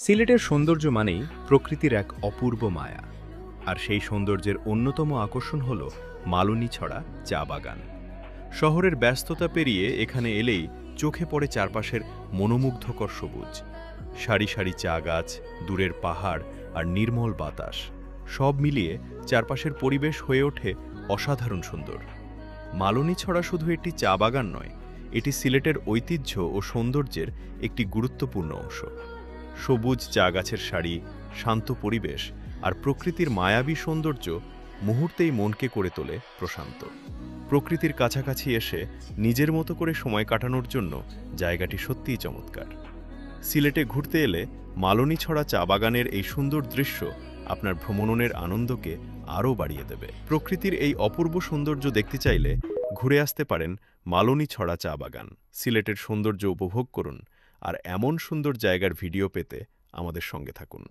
সিলেটের সৌন্দর্য মানেই প্রকৃতির এক অপূর্ব মায়া। আর সেই সৌন্দর্যের অন্যতম আকর্ষণ হল মালনীছড়া চা বাগান। শহরের ব্যস্ততা পেরিয়ে এখানে এলেই চোখে পড়ে চারপাশের মনোমুগ্ধকর সবুজ। সারি সারি চা গাছ, দূরের পাহাড় আর নির্মল বাতাস, সব মিলিয়ে চারপাশের পরিবেশ হয়ে ওঠে অসাধারণ সুন্দর। মালনীছড়া শুধু একটি চা বাগান নয়, এটি সিলেটের ঐতিহ্য ও সৌন্দর্যের একটি গুরুত্বপূর্ণ অংশ। সবুজ চা গাছের সারি, শান্ত পরিবেশ আর প্রকৃতির মায়াবী সৌন্দর্য মুহূর্তেই মনকে করে তোলে প্রশান্ত। প্রকৃতির কাছাকাছি এসে নিজের মতো করে সময় কাটানোর জন্য জায়গাটি সত্যিই চমৎকার। সিলেটে ঘুরতে এলে মালনীছড়া চা বাগানের এই সুন্দর দৃশ্য আপনার ভ্রমণের আনন্দকে আরও বাড়িয়ে দেবে। প্রকৃতির এই অপূর্ব সৌন্দর্য দেখতে চাইলে ঘুরে আসতে পারেন মালনীছড়া চা বাগান। সিলেটের সৌন্দর্য উপভোগ করুন আর এমন সুন্দর জায়গার ভিডিও পেতে আমাদের সঙ্গে থাকুন।